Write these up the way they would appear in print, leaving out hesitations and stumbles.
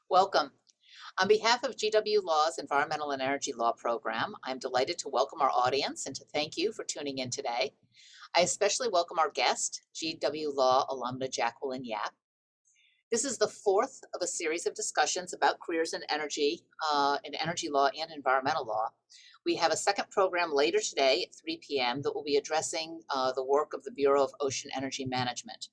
Welcome. On behalf of GW Law's Environmental and Energy Law program, I'm delighted to welcome our audience and to thank you for tuning in today. I especially welcome our guest, GW Law alumna Jacqueline Yap. This is the fourth of a series of discussions about careers in energy law and environmental law. We have a second program later today at 3 p.m. that will be addressing the work of the Bureau of Ocean Energy Management.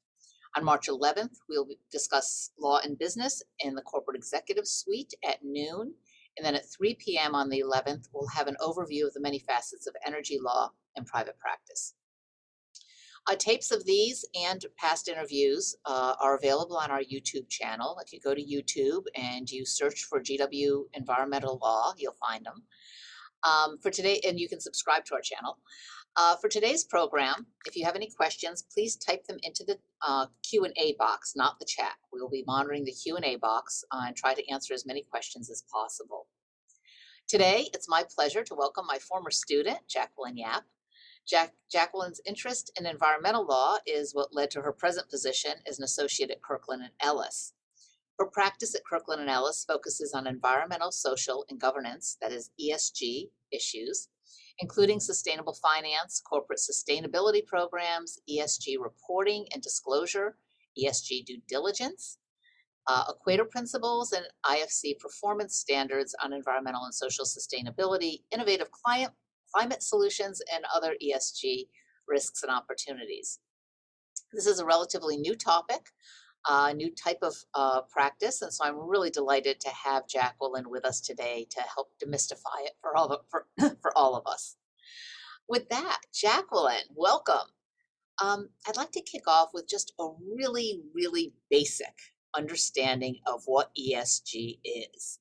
On March 11th, we'll discuss law and business in the corporate executive suite at noon. And then at 3 p.m. on the 11th, we'll have an overview of the many facets of energy law and private practice. Tapes of these and past interviews are available on our YouTube channel. If you go to YouTube and you search for GW Environmental Law, you'll find them. For today, and you can subscribe to our channel. For today's program, if you have any questions, please type them into the Q&A box, not the chat. We will be monitoring the Q&A box and try to answer as many questions as possible. Today, it's my pleasure to welcome my former student, Jacqueline Yap. Jacqueline's interest in environmental law is what led to her present position as an associate at Kirkland & Ellis. Her practice at Kirkland & Ellis focuses on environmental, social, and governance, that is ESG, issues, including sustainable finance, corporate sustainability programs, ESG reporting and disclosure, ESG due diligence, Equator principles, and IFC performance standards on environmental and social sustainability, innovative climate solutions, and other ESG risks and opportunities. This is a relatively new topic, new type of practice, and so I'm really delighted to have Jacqueline with us today to help demystify it for all of us. With that, Jacqueline, welcome. I'd like to kick off with just a really, really basic understanding of what ESG is.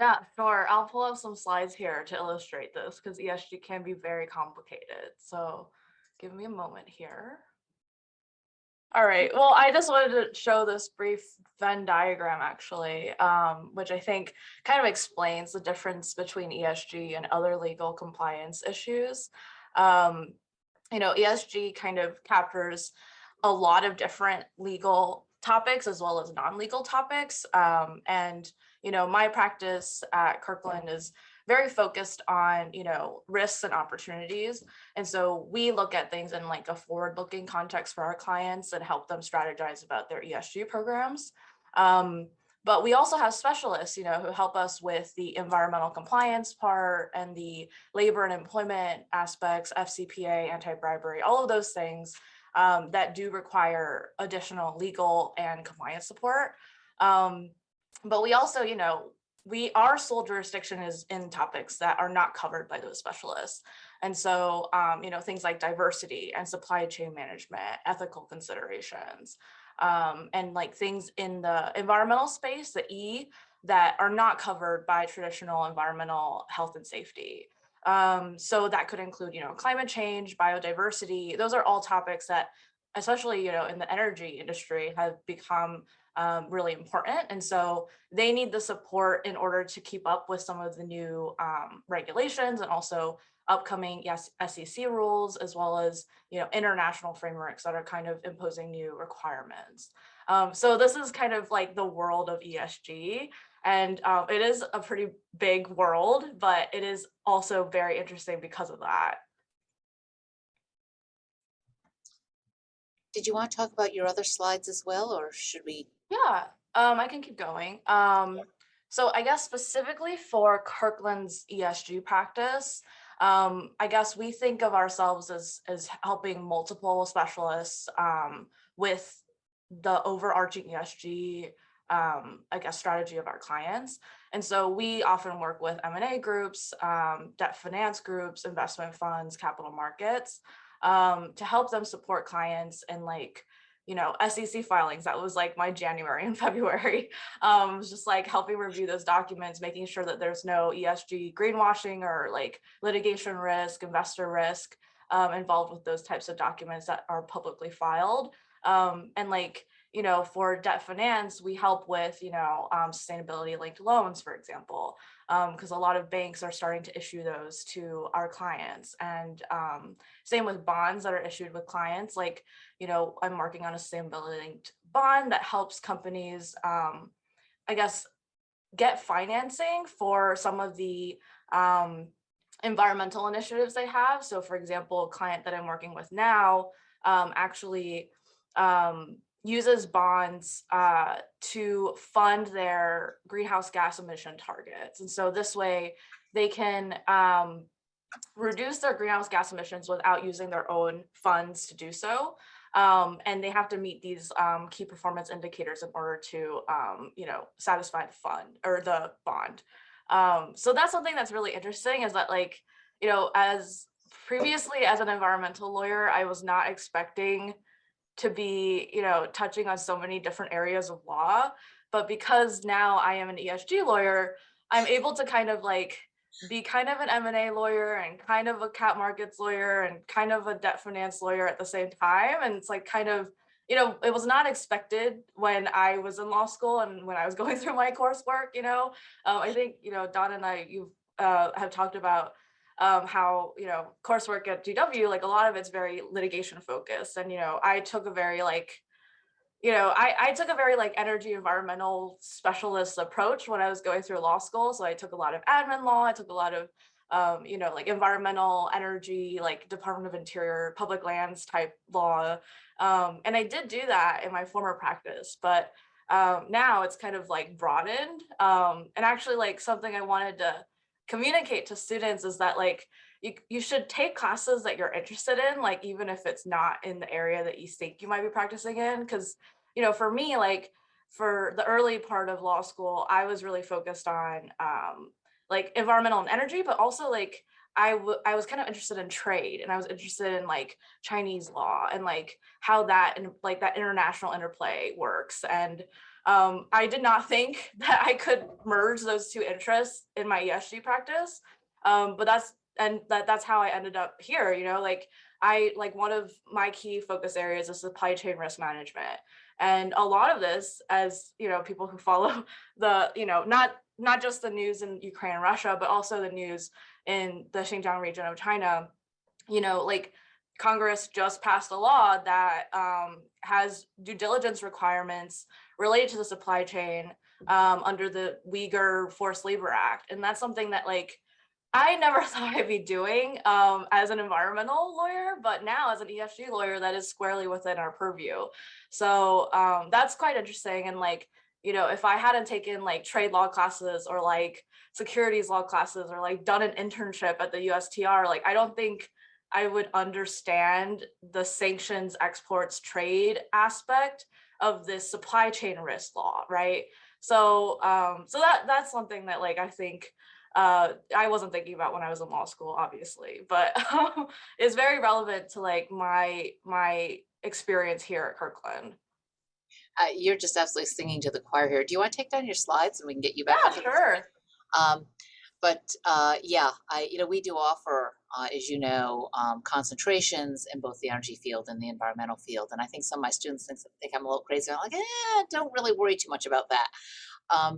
Yeah, sure. I'll pull up some slides here to illustrate this because ESG can be very complicated. So give me a moment here. All right, well, I just wanted to show this brief Venn diagram actually, which I think kind of explains the difference between ESG and other legal compliance issues. ESG kind of captures a lot of different legal topics as well as non-legal topics. My practice at Kirkland is very focused on, risks and opportunities. And so we look at things in like a forward-looking context for our clients and help them strategize about their ESG programs. But we also have specialists, who help us with the environmental compliance part and the labor and employment aspects, FCPA, anti-bribery, all of those things that do require additional legal and compliance support. But we also, our sole jurisdiction is in topics that are not covered by those specialists. And so, things like diversity and supply chain management, ethical considerations, and like things in the environmental space, the E, that are not covered by traditional environmental health and safety. So that could include, climate change, biodiversity. Those are all topics that, especially, in the energy industry, have become really important. And so they need the support in order to keep up with some of the new regulations and also upcoming SEC rules, as well as, international frameworks that are kind of imposing new requirements. So this is kind of like the world of ESG. And it is a pretty big world, but it is also very interesting because of that. Did you want to talk about your other slides as well, or should we? Yeah, I can keep going. So I guess specifically for Kirkland's ESG practice, I guess we think of ourselves as helping multiple specialists with the overarching ESG strategy of our clients. And so we often work with M&A groups, debt finance groups, investment funds, capital markets, to help them support clients and SEC filings. That was like my January and February. It was just like helping review those documents, making sure that there's no ESG greenwashing or like litigation risk, investor risk involved with those types of documents that are publicly filed. For debt finance, we help with, sustainability linked loans, for example, because a lot of banks are starting to issue those to our clients. And same with bonds that are issued with clients. I'm working on a sustainability linked bond that helps companies I guess, get financing for some of the environmental initiatives they have. So for example, a client that I'm working with now actually uses bonds to fund their greenhouse gas emission targets. And so this way they can reduce their greenhouse gas emissions without using their own funds to do so. And they have to meet these key performance indicators in order to, satisfy the fund or the bond. So that's something that's really interesting is that like, as previously as an environmental lawyer, I was not expecting to be, touching on so many different areas of law. But because now I am an ESG lawyer, I'm able to kind of like be kind of an M&A lawyer and kind of a cap markets lawyer and kind of a debt finance lawyer at the same time. And it's like kind of, it was not expected when I was in law school and when I was going through my coursework, I think, Don and I, you have talked about how, coursework at GW, like a lot of it's very litigation focused. And, I took a very like, I took a very like energy environmental specialist approach when I was going through law school. So I took a lot of admin law. I took a lot of, like environmental energy, like Department of Interior, public lands type law. And I did do that in my former practice, but now it's kind of like broadened. And actually like something I wanted to communicate to students is that like, you should take classes that you're interested in, like even if it's not in the area that you think you might be practicing in. Because, for me, like for the early part of law school, I was really focused on like environmental and energy, but also like I was kind of interested in trade, and I was interested in like Chinese law and like how that and like that international interplay works. And I did not think that I could merge those two interests in my ESG practice. But that's how I ended up here, like I like one of my key focus areas is supply chain risk management. And a lot of this, as people who follow the, not just the news in Ukraine and Russia, but also the news in the Xinjiang region of China, like Congress just passed a law that has due diligence requirements related to the supply chain under the Uyghur Forced Labor Act. And that's something that like I never thought I'd be doing as an environmental lawyer, but now as an ESG lawyer, that is squarely within our purview. So that's quite interesting. And like, if I hadn't taken like trade law classes or like securities law classes or like done an internship at the USTR, like I don't think I would understand the sanctions, exports, trade aspect of this supply chain risk law, right? So that's something that like I think I wasn't thinking about when I was in law school, obviously, but it's very relevant to like my experience here at Kirkland. You're just absolutely singing to the choir here. Do you want to take down your slides and we can get you back Yeah, onto the screen? sure. Um, yeah, we do offer, as you know, concentrations in both the energy field and the environmental field. And I think some of my students think I'm a little crazy. I'm like, don't really worry too much about that.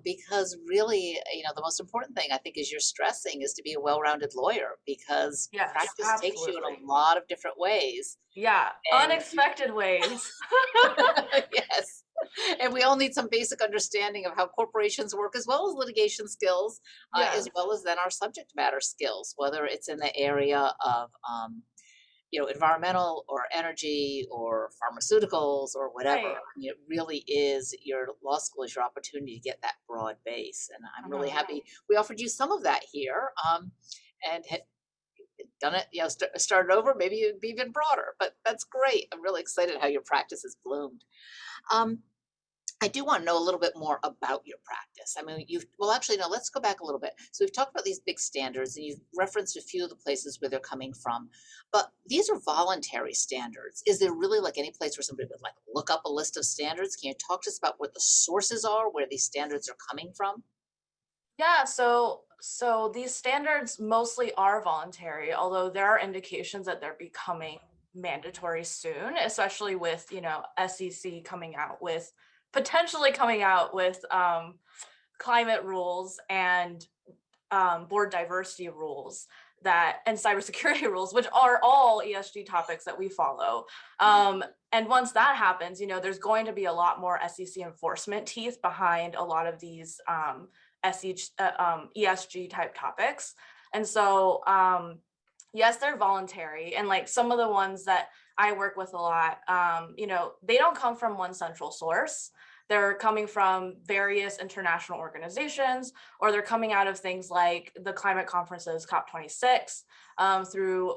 Because really, the most important thing I think is you're stressing is to be a well-rounded lawyer because Yes, practice takes you in absolutely. a lot of different ways. Yeah, And unexpected ways. yes. And we all need some basic understanding of how corporations work, as well as litigation skills, as Yes, well as then our subject matter skills, whether it's in the area of, environmental or energy or pharmaceuticals or whatever. right. I mean, it really is your law school is your opportunity to get that broad base. And I'm really Mhm. happy we offered you some of that here. And had done it, started over, maybe it'd be even broader, but that's great. I'm really excited how your practice has bloomed. Um, I do want to know a little bit more about your practice. I mean, actually, no, let's go back a little bit. So we've talked about these big standards and you've referenced a few of the places where they're coming from, but these are voluntary standards. Is there really like any place where somebody would like look up a list of standards? Can you talk to us about what the sources are, where these standards are coming from? Yeah, so these standards mostly are voluntary, although there are indications that they're becoming mandatory soon, especially with, SEC coming out with potentially coming out with climate rules and board diversity rules and cybersecurity rules, which are all ESG topics that we follow. And once that happens, there's going to be a lot more SEC enforcement teeth behind a lot of these ESG type topics. And so, yes, they're voluntary. And like some of the ones that I work with a lot, they don't come from one central source. They're coming from various international organizations, or they're coming out of things like the climate conferences, COP26, through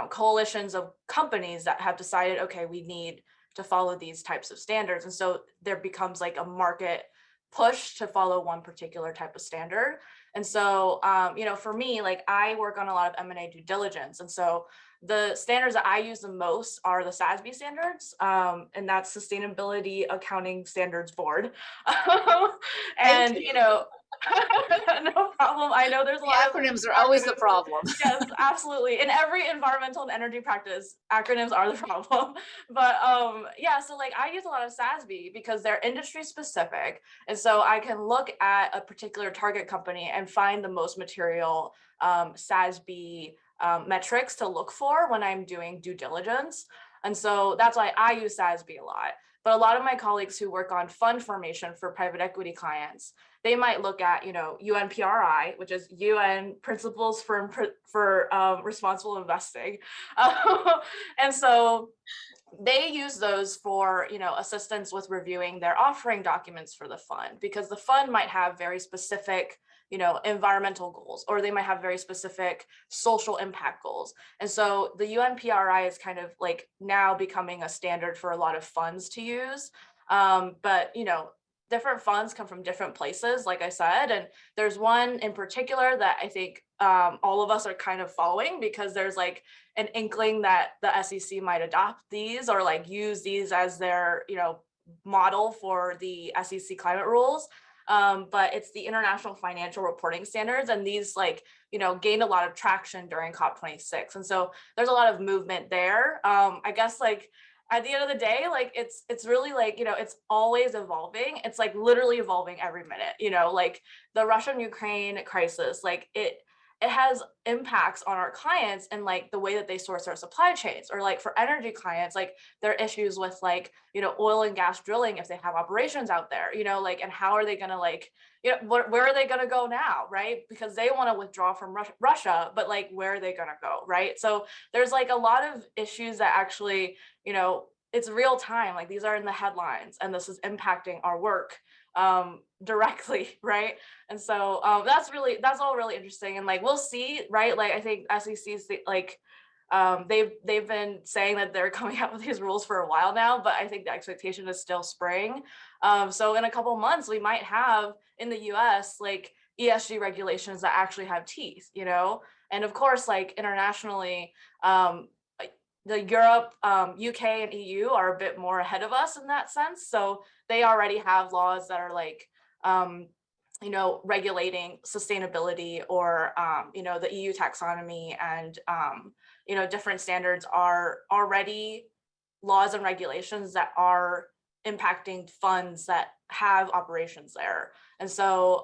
coalitions of companies that have decided, okay, we need to follow these types of standards. And so there becomes like a market push to follow one particular type of standard. And so, for me, like I work on a lot of M&A due diligence. And so the standards that I use the most are the SASB standards, and that's Sustainability Accounting Standards Board. Thank And, you. no problem. I know there's a The lot of acronyms are always the problem. Yes, absolutely. In every environmental and energy practice, acronyms are the problem. But yeah, so like I use a lot of SASB because they're industry specific. And so I can look at a particular target company and find the most material SASB metrics to look for when I'm doing due diligence. And so that's why I use SASB a lot. But a lot of my colleagues who work on fund formation for private equity clients, they might look at, UNPRI, which is UN Principles for Responsible Investing. And so they use those for, assistance with reviewing their offering documents for the fund, because the fund might have very specific, environmental goals, or they might have very specific social impact goals. And so the UNPRI is kind of like now becoming a standard for a lot of funds to use. But, different funds come from different places, like I said, and there's one in particular that I think all of us are kind of following, because there's like an inkling that the SEC might adopt these or like use these as their, model for the SEC climate rules. But it's the International Financial Reporting Standards, and these gained a lot of traction during COP26, and so there's a lot of movement there. I guess like at the end of the day, like it's really like, it's always evolving. It's like literally evolving every minute, like the Russian-Ukraine crisis, like it has impacts on our clients and like the way that they source their supply chains, or like for energy clients, like there are issues with like, oil and gas drilling if they have operations out there, like, and how are they going to like, where are they going to go now, right? Because they want to withdraw from Russia, but like, where are they going to go, right? So there's like a lot of issues that actually, it's real time, like these are in the headlines and this is impacting our work directly, right? And so that's all really interesting, and like we'll see, right? Like I think SEC's like they've been saying that they're coming out with these rules for a while now, but I think the expectation is still spring. So in a couple months we might have in the US like ESG regulations that actually have teeth, and of course like internationally, the Europe, UK, and EU are a bit more ahead of us in that sense. So they already have laws that are like, regulating sustainability, or, the EU taxonomy, and, different standards are already laws and regulations that are impacting funds that have operations there. And so,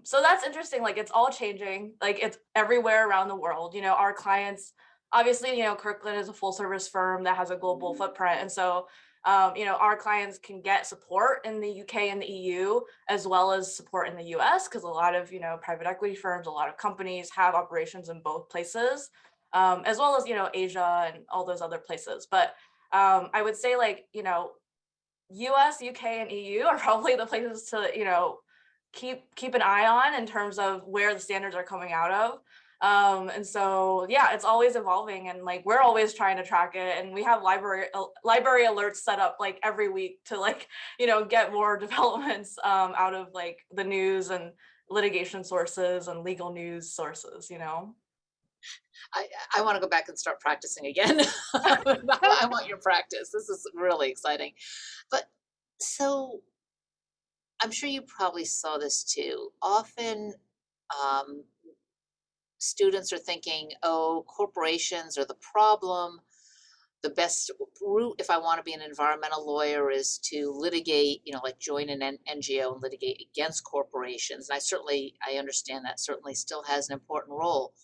so that's interesting. Like it's all changing, like it's everywhere around the world. Our clients, obviously, Kirkland is a full service firm that has a global footprint. And so, our clients can get support in the UK and the EU, as well as support in the US, because a lot of, private equity firms, a lot of companies have operations in both places, as well as, Asia and all those other places. But I would say like, US, UK, and EU are probably the places to, keep an eye on in terms of where the standards are coming out of. And so, yeah, it's always evolving, and like we're always trying to track it, and we have library alerts set up like every week to like, get more developments out of like the news and litigation sources and legal news sources. I want to go back and start practicing again. I want your practice. This is really exciting. But so I'm sure you probably saw this too. Often students are thinking, oh, corporations are the problem. The best route, if I want to be an environmental lawyer, is to litigate, like join an NGO and litigate against corporations. And I understand that certainly still has an important role.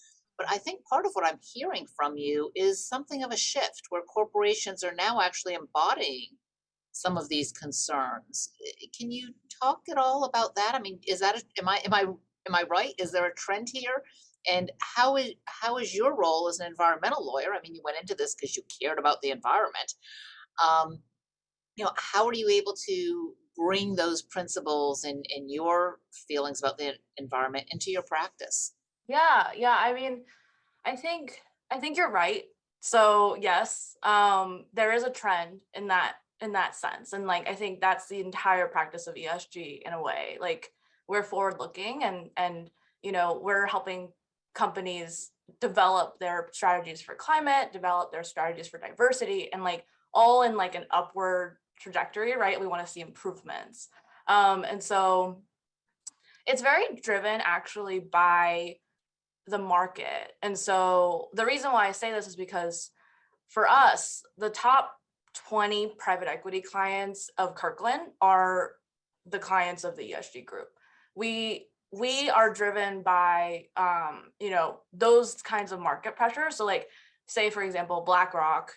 But I think part of what I'm hearing from you is something of a shift where corporations are now actually embodying some of these concerns. Can you talk at all about that? I mean, is that am I right? Is there a trend here? And how is your role as an environmental lawyer? I mean, you went into this because you cared about the environment. Um, how are you able to bring those principles and your feelings about the environment into your practice? Yeah. I mean, I think I think you're right. So yes, there is a trend in that sense, and like I think that's the entire practice of ESG in a way. Like we're forward looking, and we're helping companies develop their strategies for climate, develop their strategies for diversity, and like all in like an upward trajectory, right? We want to see improvements, and so it's very driven actually by the market. And so the reason why I say this is because for us, the top 20 private equity clients of Kirkland are the clients of the ESG group. We are driven by those kinds of market pressures. So like say for example, BlackRock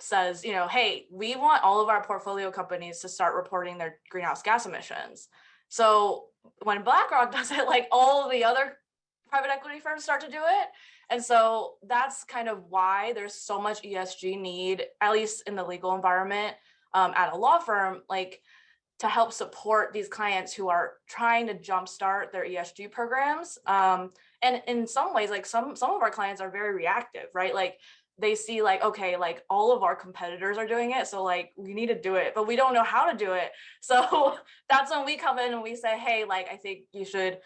says, hey, we want all of our portfolio companies to start reporting their greenhouse gas emissions. So when BlackRock does it, like all of the other private equity firms start to do it. And so that's kind of why there's so much ESG need, at least in the legal environment, at a law firm, like to help support these clients who are trying to jumpstart their ESG programs. And in some ways, like some of our clients are very reactive, right? Like they see like, okay, like all of our competitors are doing it. So like we need to do it, but we don't know how to do it. So that's when we come in and we say, hey, like I think you should,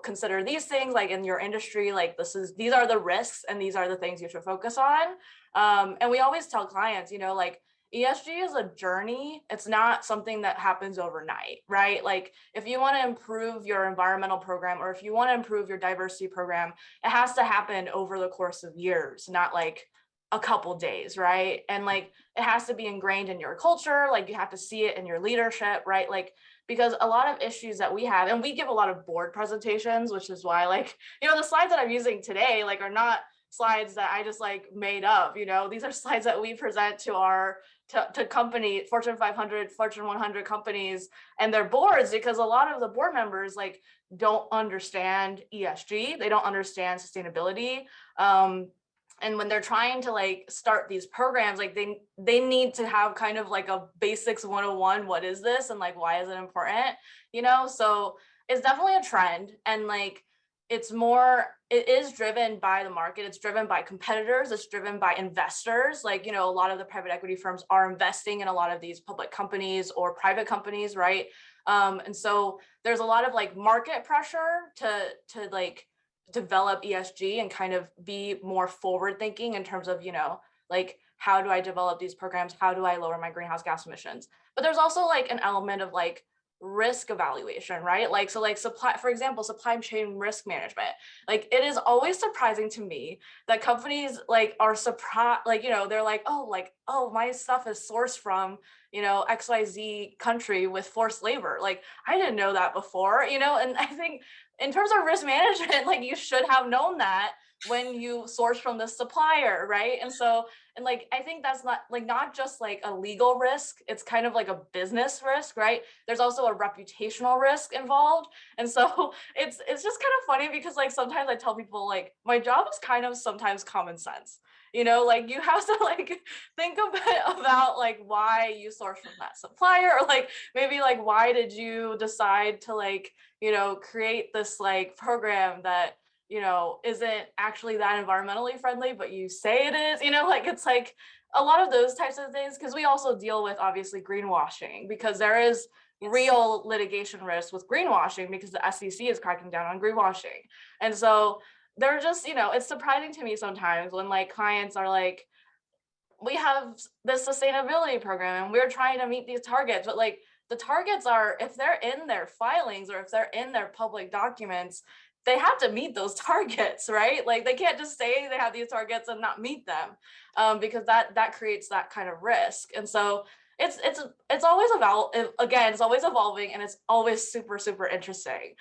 consider these things like in your industry, like these are the risks and these are the things you should focus on. And we always tell clients, like ESG is a journey. It's not something that happens overnight, right? Like if you want to improve your environmental program or if you want to improve your diversity program, it has to happen over the course of years, not like a couple days, right? And like it has to be ingrained in your culture, like you have to see it in your leadership, right? Like because a lot of issues that we have, and we give a lot of board presentations, which is why like, the slides that I'm using today like are not slides that I just like made up, these are slides that we present to our to company Fortune 500, Fortune 100 companies and their boards, because a lot of the board members like don't understand ESG, they don't understand sustainability, and when they're trying to like start these programs, like they need to have kind of like a basics 101, what is this and like why is it important, so it's definitely a trend, and like it is driven by the market. It's driven by competitors. It's driven by investors. Like, a lot of the private equity firms are investing in a lot of these public companies or private companies, right? And so there's a lot of like market pressure to like develop ESG and kind of be more forward thinking in terms of, like how do I develop these programs? How do I lower my greenhouse gas emissions? But there's also like an element of like risk evaluation, right? Like, so like for example, supply chain risk management. Like it is always surprising to me that companies like are surprised, like, they're like, oh, my stuff is sourced from, XYZ country with forced labor. Like, I didn't know that before, and I think in terms of risk management, like you should have known that when you source from the supplier, right? And so, and like I think that's not just like a legal risk, it's kind of like a business risk, right? There's also a reputational risk involved. And so it's just kind of funny because like sometimes I tell people like my job is kind of sometimes common sense, like you have to like think a bit about like why you source from that supplier, or like maybe like why did you decide to like create this like program that isn't actually that environmentally friendly, but you say it is, like it's like a lot of those types of things, because we also deal with obviously greenwashing, because there is real litigation risk with greenwashing because the SEC is cracking down on greenwashing. And so they're just, it's surprising to me sometimes when like clients are like, we have this sustainability program and we're trying to meet these targets, but like the targets are, if they're in their filings or if they're in their public documents, they have to meet those targets, right? Like they can't just say they have these targets and not meet them, because that creates that kind of risk. And so It's always again, it's always evolving, and it's always super, super interesting,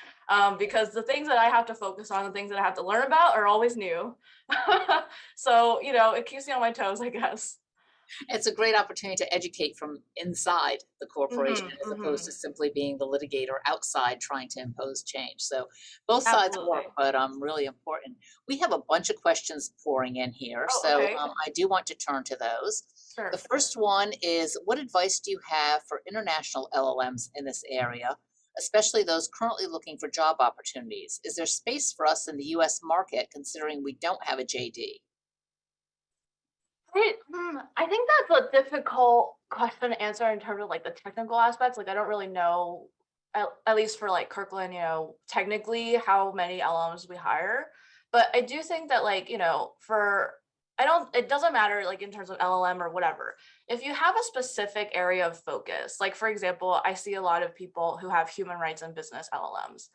because the things that I have to focus on, the things that I have to learn about are always new. So, it keeps me on my toes, I guess. It's a great opportunity to educate from inside the corporation Hmm. as opposed to Hmm. simply being the litigator outside trying to impose change. So both sides work, Absolutely. but really important. We have a bunch of questions pouring in here, Oh, so okay. I do want to turn to those. The Sure. first one is, what advice do you have for international LLMs in this area, especially those currently looking for job opportunities? Is there space for us in the US market considering we don't have a JD? I think that's a difficult question to answer in terms of like the technical aspects. Like, I don't really know, at least for like Kirkland, technically how many LMs we hire. But I do think that, like, it doesn't matter like in terms of LLM or whatever. If you have a specific area of focus, like for example, I see a lot of people who have human rights and business LLMs,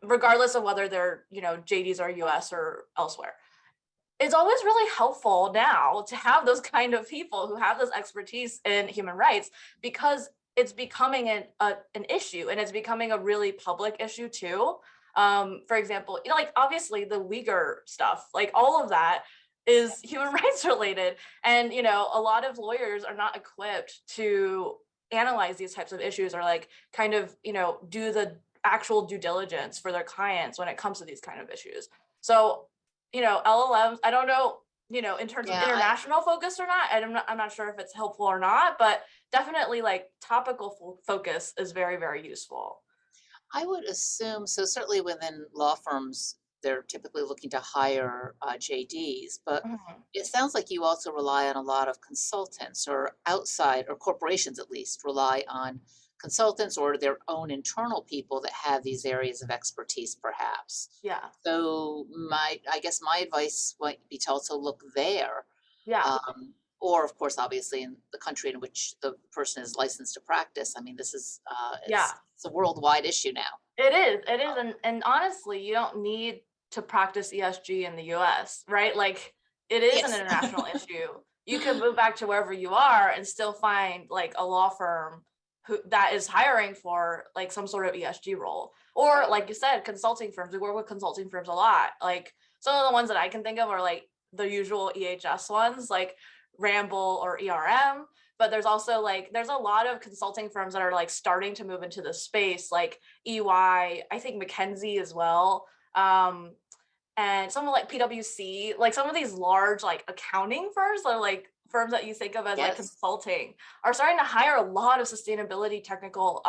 regardless of whether they're, JDs or US or elsewhere. It's always really helpful now to have those kind of people who have this expertise in human rights, because it's becoming an issue, and it's becoming a really public issue too. For example, like obviously the Uyghur stuff, like all of that is human rights related. And, a lot of lawyers are not equipped to analyze these types of issues, or like kind of, do the actual due diligence for their clients when it comes to these kind of issues. So, LLMs, I don't know, in terms of Yeah, I, international focus or not, I'm not sure if it's helpful or not, but definitely like topical focus is very, very useful. I would assume so. Certainly within law firms, they're typically looking to hire JDs, but Mhm. it sounds like you also rely on a lot of consultants or outside, or corporations at least, rely on consultants or their own internal people that have these areas of expertise, perhaps. Yeah. So I guess my advice might be to also look there, Yeah. or of course, obviously, in the country in which the person is licensed to practice. I mean, this is Yeah. it's a worldwide issue now. It is. It is. And honestly, you don't need to practice ESG in the US, right? Like, it is an Yes. international issue. You can move back to wherever you are and still find like a law firm that is hiring for like some sort of ESG role. Or Right. like you said, consulting firms. We work with consulting firms a lot. Like, some of the ones that I can think of are like the usual EHS ones, like Ramble or ERM. But there's a lot of consulting firms that are like starting to move into the space, like EY, I think McKinsey as well. And someone like PwC, like some of these large like accounting firms, are like firms that you think of as like Yes. consulting, are starting to hire a lot of sustainability technical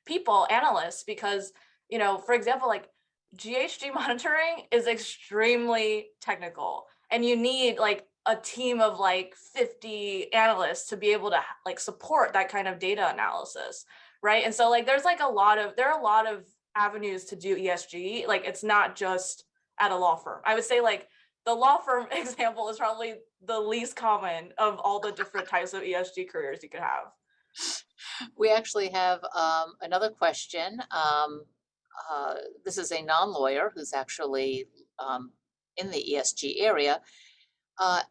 people, analysts, because, for example, like GHG monitoring is extremely technical, and you need like a team of like 50 analysts to be able to like support that kind of data analysis, right? And so like there are a lot of avenues to do ESG. Like, it's not just at a law firm. I would say like the law firm example is probably the least common of all the different types of ESG careers you could have. We actually have another question. Uh, this is a non-lawyer who's actually um, in the ESG area.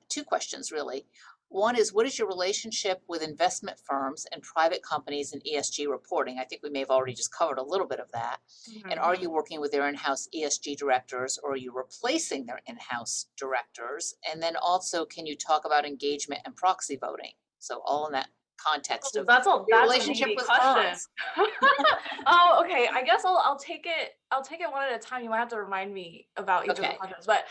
Two questions, really. One is, what is your relationship with investment firms and private companies in ESG reporting? I think we may have already just covered a little bit of that. And are you Mhm. working with their in-house ESG directors, or are you replacing their in-house directors? And then also, can you talk about engagement and proxy voting? So all in that context Oh, of your that's a relationship meaty with question. firms. Oh, okay. I guess I'll take it one at a time. You might have to remind me about each of the Okay. questions. But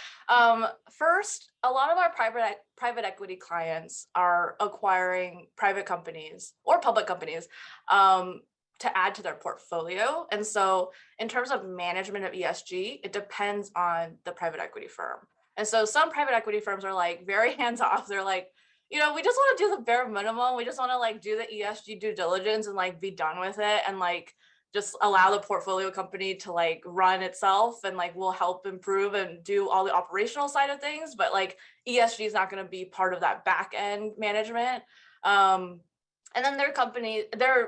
first, a lot of our private equity clients are acquiring private companies or public companies to add to their portfolio. And so, in terms of management of ESG, it depends on the private equity firm. And so, some private equity firms are like very hands off. They're like, we just want to do the bare minimum. We just want to like do the ESG due diligence and like be done with it, and like just allow the portfolio company to like run itself, and like we'll help improve and do all the operational side of things. But like ESG is not going to be part of that back end management. And then their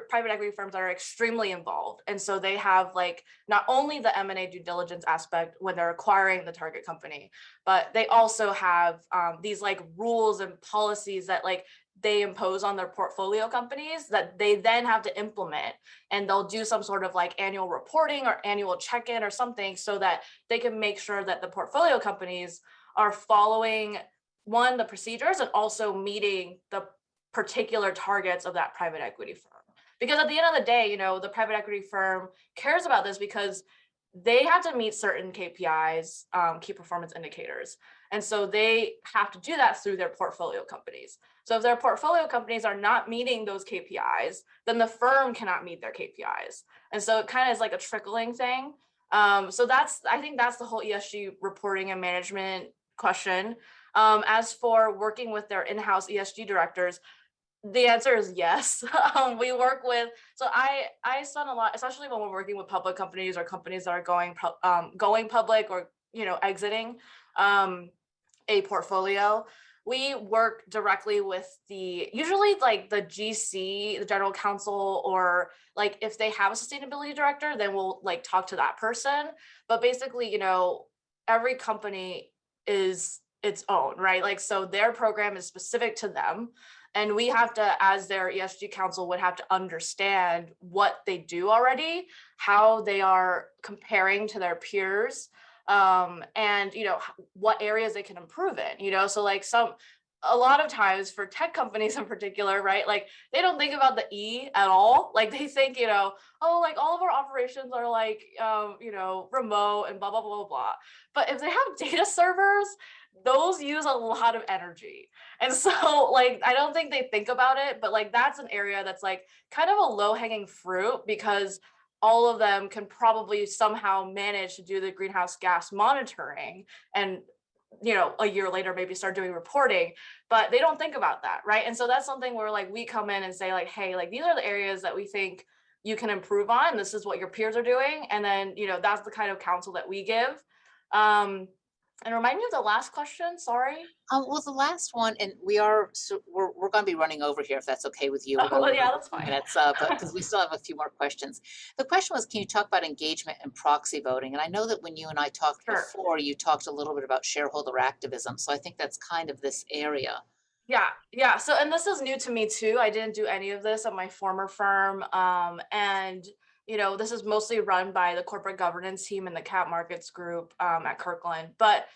private equity firms are extremely involved. And so they have like not only the M&A due diligence aspect when they're acquiring the target company, but they also have these like rules and policies that like they impose on their portfolio companies that they then have to implement, and they'll do some sort of like annual reporting or annual check-in or something so that they can make sure that the portfolio companies are following the procedures and also meeting the particular targets of that private equity firm. Because at the end of the day, the private equity firm cares about this because they have to meet certain KPIs, key performance indicators. And so they have to do that through their portfolio companies. So if their portfolio companies are not meeting those KPIs, then the firm cannot meet their KPIs. And so it kind of is like a trickling thing. So I think that's the whole ESG reporting and management question. As for working with their in-house ESG directors, the answer is yes. We work with, so I spend a lot, especially when we're working with public companies or companies that are going public or exiting a portfolio. We work directly with usually like the GC, the general counsel, or like if they have a sustainability director, then we'll like talk to that person. But basically, every company is its own, right? Like, so their program is specific to them. And we have to, as their ESG counsel, would have to understand what they do already, how they are comparing to their peers, and what areas they can improve in. So like a lot of times for tech companies in particular, right, like they don't think about the E at all. Like they think, oh, like all of our operations are like remote and blah blah blah blah blah. But if they have data servers, those use a lot of energy. And so like I don't think they think about it, but like that's an area that's like kind of a low-hanging fruit, because all of them can probably somehow manage to do the greenhouse gas monitoring and a year later maybe start doing reporting, but they don't think about that, right? And so that's something where like we come in and say like, hey, like these are the areas that we think you can improve on. This is what your peers are doing. And then that's the kind of counsel that we give. And remind me of the last question, sorry. Well, the last one, and we're going to be running over here if that's okay with you. We're Oh, going to yeah, run that's 2 fine. minutes, but because we still have a few more questions. The question was, can you talk about engagement and proxy voting? And I know that when you and I talked Sure. before, you talked a little bit about shareholder activism. So I think that's kind of this area. Yeah. So, and this is new to me too. I didn't do any of this at my former firm. And this is mostly run by the corporate governance team and the cap markets group at Kirkland. But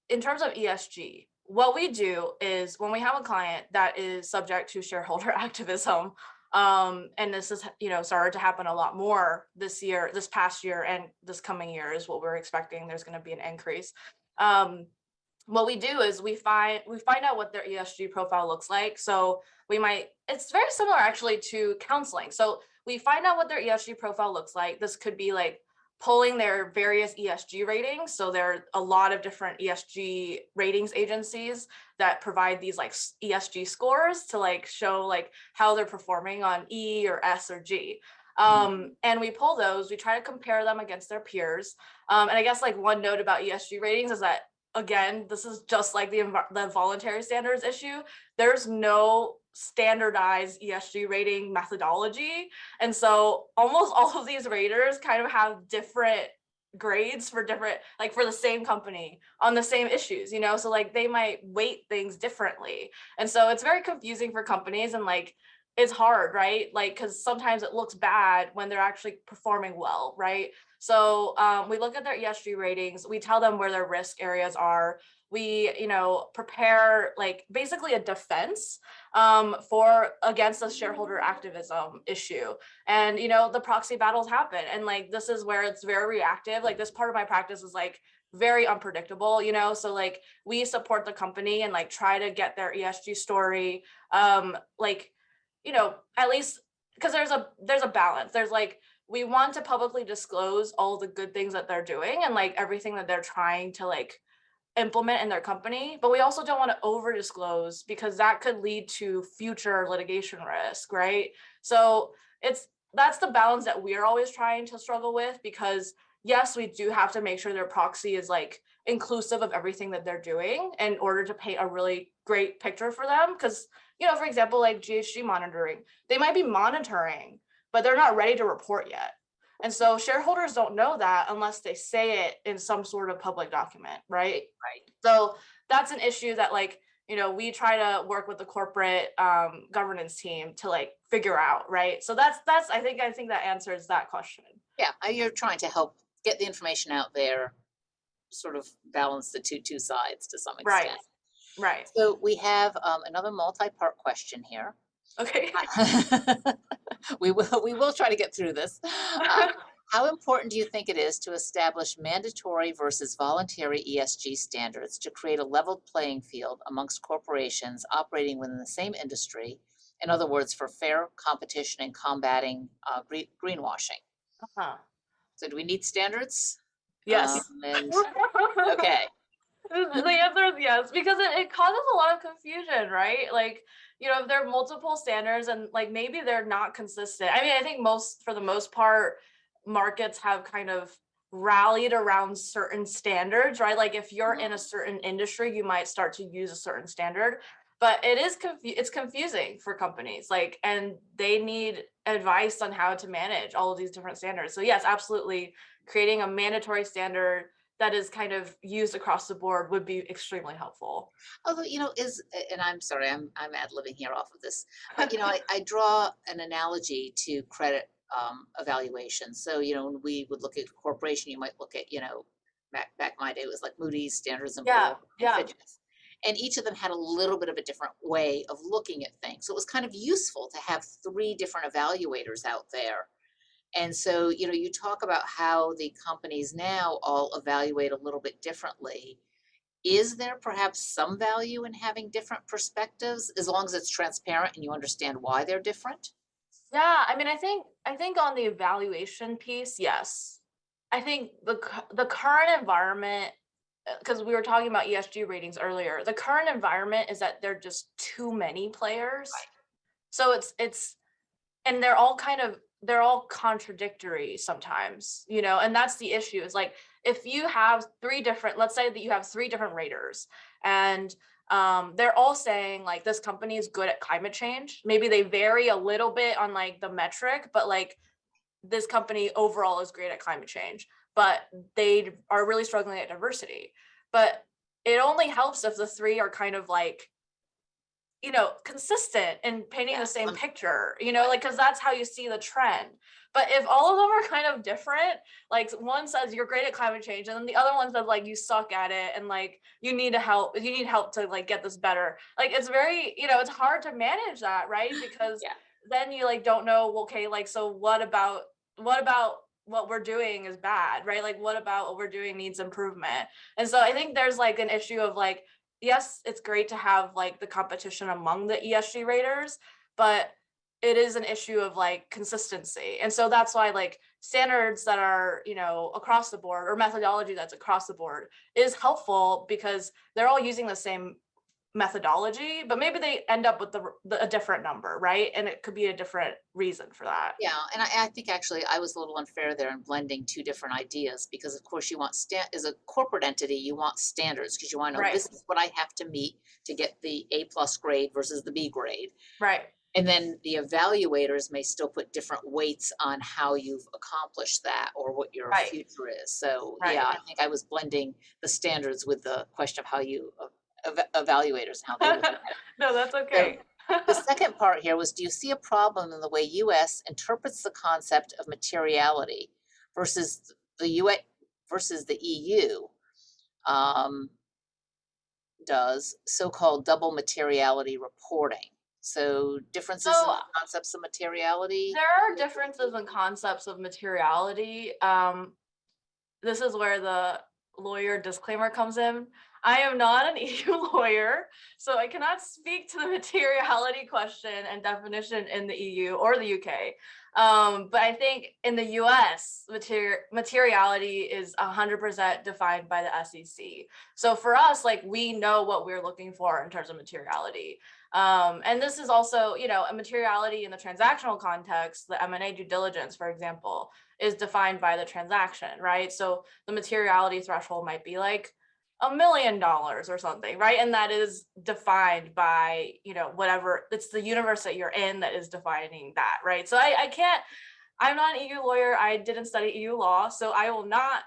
in terms of ESG, what we do is when we have a client that is subject to shareholder activism, and this is started to happen a lot more this past year, and this coming year is what we're expecting. There's going to be an increase. What we do is we find out what their ESG profile looks like. So it's very similar actually to counseling. So we find out what their ESG profile looks like. This could be like pulling their various ESG ratings. So there are a lot of different ESG ratings agencies that provide these like ESG scores to like show like how they're performing on E or S or G. And we pull those, we try to compare them against their peers. And I guess like one note about ESG ratings is that, again, this is just like the voluntary standards issue. There's no standardized ESG rating methodology. And so almost all of these raters kind of have different grades for the same company on the same issues, so like they might weight things differently. And so it's very confusing for companies, and like it's hard, right? Like, because sometimes it looks bad when they're actually performing well, right? So we look at their ESG ratings, we tell them where their risk areas are. We, prepare like basically a defense against the shareholder activism issue. And, the proxy battles happen. And like, this is where it's very reactive. Like this part of my practice is like very unpredictable, so like we support the company and like try to get their ESG story, at least, because there's a balance. There's like, we want to publicly disclose all the good things that they're doing and like everything that they're trying to like implement in their company, but we also don't want to over disclose because that could lead to future litigation risk, right? So that's the balance that we're always trying to struggle with, because yes, we do have to make sure their proxy is like inclusive of everything that they're doing in order to paint a really great picture for them. Because, for example, like GHG monitoring, they might be monitoring, but they're not ready to report yet. And so shareholders don't know that unless they say it in some sort of public document, right? Right. So that's an issue that like we try to work with the corporate governance team to like figure out, right? So that's I think that answers that question. Yeah, you're trying to help get the information out there, sort of balance the two sides to some Right. extent. Right. So we have another multi-part question here. Okay. We will try to get through this. How important do you think it is to establish mandatory versus voluntary ESG standards to create a level playing field amongst corporations operating within the same industry? In other words, for fair competition and combating greenwashing. Uh-huh. So do we need standards? Yes. And okay. The answer is yes, because it causes a lot of confusion, right? Like, if there are multiple standards and like maybe they're not consistent. I mean, I think for the most part, markets have kind of rallied around certain standards, right? Like if you're in a certain industry, you might start to use a certain standard, but it's confusing for companies, like, and they need advice on how to manage all of these different standards. So yes, absolutely, creating a mandatory standard that is kind of used across the board would be extremely helpful. Although, and I'm sorry, I'm ad-libbing here off of this, but I draw an analogy to credit evaluation. So, when we would look at a corporation, you might look at, back in my day, it was like Moody's, Standards and Yeah, Poor's, and yeah. Fitch's. And each of them had a little bit of a different way of looking at things. So it was kind of useful to have three different evaluators out there. And so, you talk about how the companies now all evaluate a little bit differently. Is there perhaps some value in having different perspectives as long as it's transparent and you understand why they're different? Yeah, I mean, I think on the evaluation piece, yes. I think the current environment, because we were talking about ESG ratings earlier, the current environment is that there are just too many players. So it's and they're all contradictory sometimes, and that's the issue. Is like if you have let's say that you have three different raters, and they're all saying like this company is good at climate change. Maybe they vary a little bit on like the metric, but like this company overall is great at climate change, but they are really struggling at diversity. But it only helps if the three are kind of like, consistent in painting the same picture, like, because that's how you see the trend. But if all of them are kind of different, like one says you're great at climate change, and then the other one says like you suck at it, and like you need help to like get this better. Like it's very, it's hard to manage that, right? Because then you like don't know, okay, like so what about what we're doing is bad, right? Like what about what we're doing needs improvement? And so I think there's like an issue of like, yes, it's great to have like the competition among the ESG raters, but it is an issue of like consistency. And so that's why like standards that are, across the board, or methodology that's across the board, is helpful because they're all using the same methodology, but maybe they end up with a different number, right? And it could be a different reason for that. Yeah, and I think actually I was a little unfair there in blending two different ideas because of course you want as a corporate entity, you want standards because you want to know Right. this is what I have to meet to get the A+ grade versus the B grade. Right. And then the evaluators may still put different weights on how you've accomplished that or what your future is. So yeah, I think I was blending the standards with the question of how you evaluators, how they look at it. No, that's okay. The second part here was, do you see a problem in the way US interprets the concept of materiality versus the US versus the EU does so-called double materiality reporting? So differences in the concepts of materiality? There are differences in concepts of materiality. This is where the lawyer disclaimer comes in. I am not an EU lawyer, so I cannot speak to the materiality question and definition in the EU or the UK. But I think in the US, materiality is 100% defined by the SEC. So for us, like we know what we're looking for in terms of materiality. And this is also, a materiality in the transactional context, the M&A due diligence, for example, is defined by the transaction, right? So the materiality threshold might be like $1 million or something, right? And that is defined by, whatever, it's the universe that you're in that is defining that, right? So I'm not an EU lawyer. I didn't study EU law, so I will not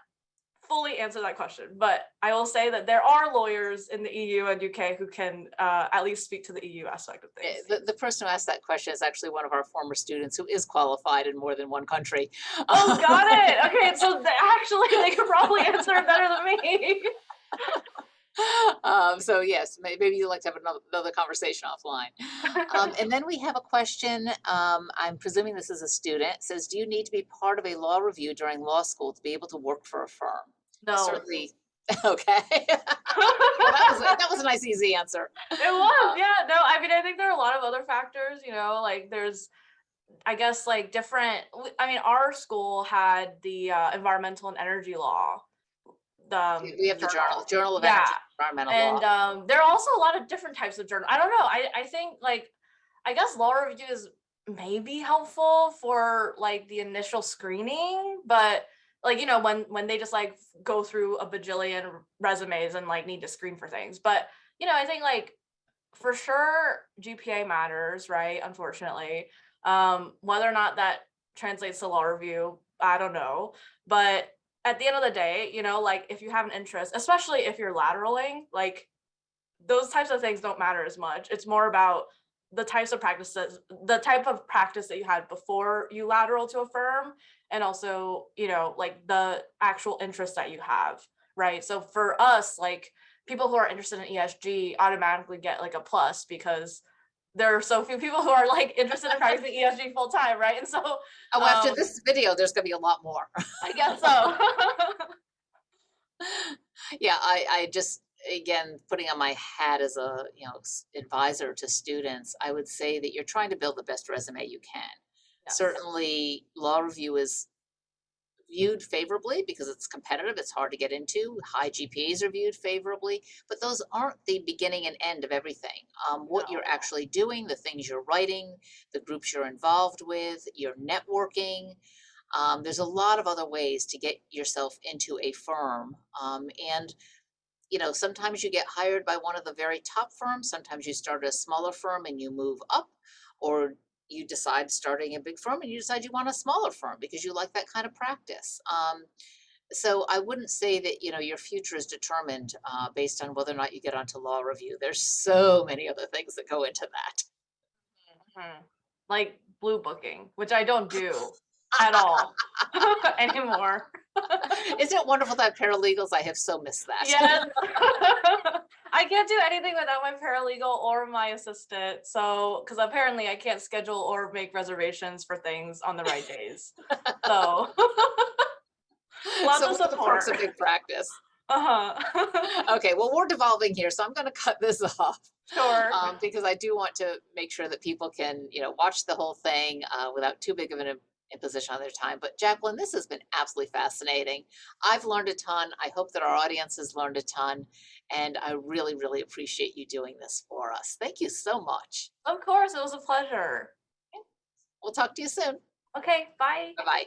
fully answer that question, but I will say that there are lawyers in the EU and UK who can at least speak to the EU aspect of things. The person who asked that question is actually one of our former students who is qualified in more than one country. Oh, got it. Okay, so actually they could probably answer it better than me. So yes, maybe you'd like to have another conversation offline. And then we have a question. I'm presuming this is a student. It says, do you need to be part of a law review during law school to be able to work for a firm? No. Certainly. Okay. Well, that was a nice, easy answer. It was, yeah. No, I mean, I think there are a lot of other factors, like there's, I guess, like different, I mean, our school had the environmental and energy law. We have the Journal of Energy Environmental Law. And there are also a lot of different types of journal. I don't know. I think I guess law review is maybe helpful for like the initial screening, but when they just like go through a bajillion resumes and like need to screen for things. But I think like for sure GPA matters, right? Unfortunately, whether or not that translates to law review, I don't know. But at the end of the day, like if you have an interest, especially if you're lateraling, like those types of things don't matter as much. It's more about the type of practice that you had before you lateral to a firm, and also, like the actual interest that you have, right? So for us, like people who are interested in ESG automatically get like a plus because there are so few people who are like interested in practicing ESG full time, right? And so after this video, there's going to be a lot more. I guess so. Yeah, I just, again, putting on my hat as a advisor to students, I would say that you're trying to build the best resume you can. Yes. Certainly, law review is viewed favorably because it's competitive, it's hard to get into. High GPAs are viewed favorably, but those aren't the beginning and end of everything. What you're actually doing, the things you're writing, the groups you're involved with, your networking. There's a lot of other ways to get yourself into a firm. And sometimes you get hired by one of the very top firms. Sometimes you start at a smaller firm and you move up, or you decide starting a big firm and you decide you want a smaller firm because you like that kind of practice. So I wouldn't say that, your future is determined based on whether or not you get onto law review. There's so many other things that go into that. Mm-hmm. Like blue booking, which I don't do at all anymore. Isn't it wonderful to have paralegals? I have so missed that. Yes. I can't do anything without my paralegal or my assistant. So, because apparently I can't schedule or make reservations for things on the right days. So, lots of support. The perks of big practice. Okay, well, we're devolving here, so I'm going to cut this off. Sure. Because I do want to make sure that people can, watch the whole thing without too big of an imposition on their time. But Jacqueline, this has been absolutely fascinating. I've learned a ton. I hope that our audience has learned a ton. And I really, really appreciate you doing this for us. Thank you so much. Of course, it was a pleasure. We'll talk to you soon. Okay, bye. Bye-bye.